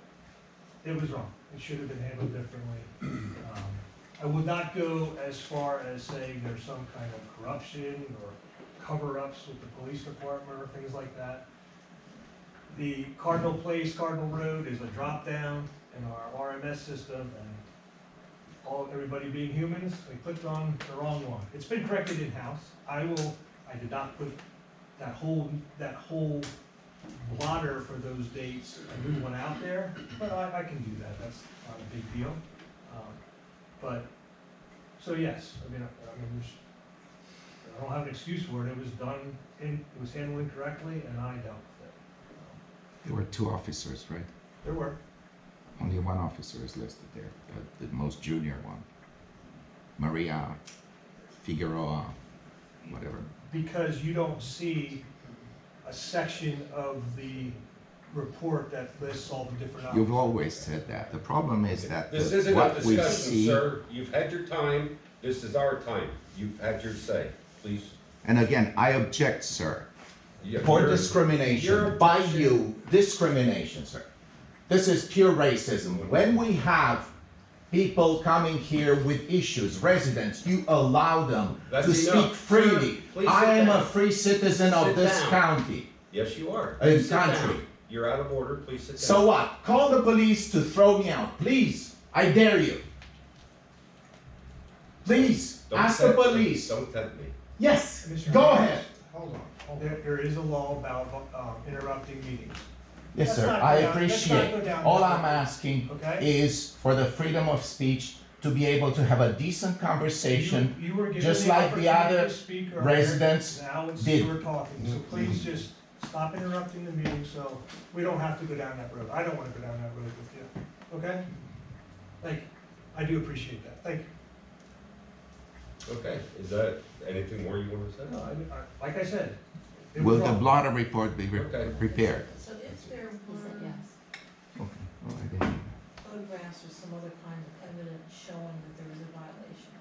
S11: it was wrong. It should have been handled differently. I would not go as far as saying there's some kind of corruption or cover-ups with the police department or things like that. The Cardinal Place, Cardinal Road is a drop-down in our RMS system, and everybody being humans, they clicked on the wrong one. It's been corrected in-house. I did not put that whole blotter for those dates, a new one out there, but I can do that. That's not a big deal. So yes, I don't have an excuse for it. It was done, it was handled incorrectly, and I dealt with it.
S7: There were two officers, right?
S11: There were.
S7: Only one officer is listed there, the most junior one. Maria Figueroa, whatever.
S11: Because you don't see a section of the report that lists all the different options.
S7: You've always said that. The problem is that
S1: This isn't a
S7: what we
S1: discussion,
S7: see,
S1: sir. You've had your time. This is our time. You've had your say. Please.
S7: and again, I object, sir.
S1: Yeah,
S7: For
S1: you're-
S7: discrimination,
S1: you're-
S7: by you, discrimination, sir. This is pure racism. When we have people coming here with issues, residents, you allow them
S1: That's
S7: to
S1: enough.
S7: speak freely.
S1: Sir, please
S7: I
S1: sit
S7: am
S1: down.
S7: a free citizen of
S1: Sit
S7: this
S1: down.
S7: county.
S1: Yes, you are.
S7: And
S1: Sit down.
S7: country.
S1: You're out of order. Please sit down.
S7: So what? Call the police to throw me out, please. I dare you. Please,
S1: Don't
S7: ask the
S1: tempt me.
S7: police.
S1: Don't tempt me.
S7: Yes,
S9: Mr.
S7: go
S9: Hines,
S7: ahead.
S9: Hold on.
S11: There is a law about interrupting meetings.
S7: Yes,
S11: Let's
S7: sir,
S11: not
S7: I
S11: go down- let's not
S7: appreciate.
S11: go down
S7: All
S11: this
S7: I'm
S11: road.
S7: asking
S11: Okay?
S7: is for the freedom of speech to be able to have a decent conversation.
S11: You were given
S7: just
S11: the
S7: like the
S11: opportunity
S7: other
S11: to speak earlier.
S7: residents
S11: Now it's
S7: did.
S11: you were talking, so please just stop interrupting the meeting, so we don't have to go down that road. I don't wanna go down that road with you, okay? Thank you. I do appreciate that. Thank you.
S1: Okay, is that anything more you wanna say?
S11: No, like I said. it
S7: Will
S11: was
S7: the
S11: wrong.
S7: blotter report be
S1: Okay.
S7: prepared?
S5: So if there
S12: He
S5: were
S12: said yes.
S7: Okay. Well, I didn't-
S5: photographs or some other kind of evidence showing that there was a violation,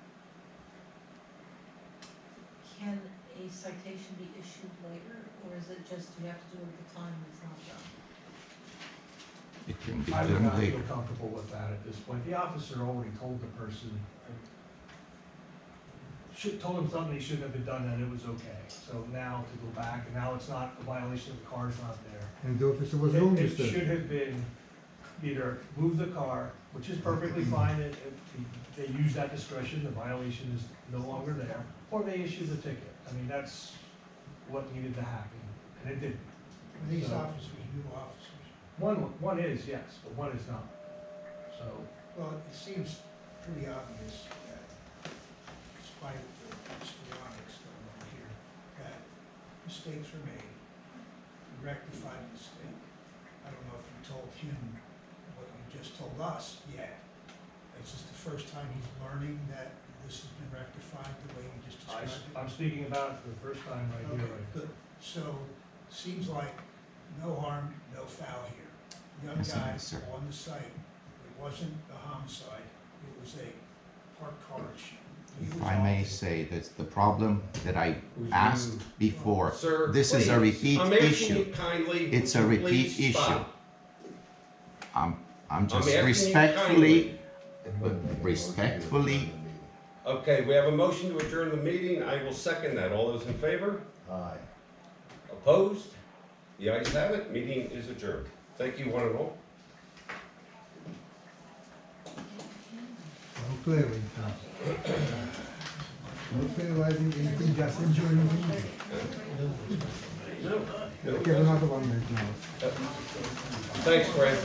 S5: can a citation be issued later, or is it just you have to do it at the time it's not done?
S7: It can be
S11: I would
S7: done
S11: not
S7: later.
S11: feel comfortable with that at this point. The officer already told the person, told him something he shouldn't have been done, and it was okay. So now to go back, and now it's not, a violation of the car's not there.
S3: And the officer was wrong,
S11: It
S3: Mr.
S11: should have been either move the car, which is perfectly fine, if they use that discretion, the violation is no longer there, or they issue the ticket. I mean, that's what needed to happen, and it didn't.
S9: Are these
S11: So-
S9: officers new officers?
S11: One is, yes, but one is not. So,
S9: Well, it seems pretty obvious that despite the histrionics going on here, that mistakes were made, you rectified the mistake. I don't know if you told him what you just told us yet. It's just the first time he's learning that this has been rectified the way you just described it.
S11: I'm speaking about it for the first time right here.
S9: Okay, good. So, seems like no harm, no foul here. Young
S7: Yes, sir.
S9: guy
S7: Yes, sir.
S9: on the site, it wasn't a homicide, it was a parked car issue. He
S7: If
S9: was
S7: I may
S9: off-
S7: say, that's the problem that I asked before.
S1: Sir,
S7: This is a
S1: please,
S7: repeat
S1: I'm asking
S7: issue.
S1: you kindly.
S7: It's a
S1: would you
S7: repeat
S1: please
S7: issue.
S1: stop?
S7: I'm just
S1: asking you
S7: respectfully,
S1: kindly.
S7: respectfully,
S1: Okay, we have a motion to adjourn the meeting. I will second that. All those in favor?
S10: Aye.
S1: Opposed? The ayes have it. Meeting is adjourned. Thank you, one and all.
S3: No clearing. No realizing anything, just enjoying the meeting.
S1: No.
S3: We have another one right now.
S1: Thanks, Fred.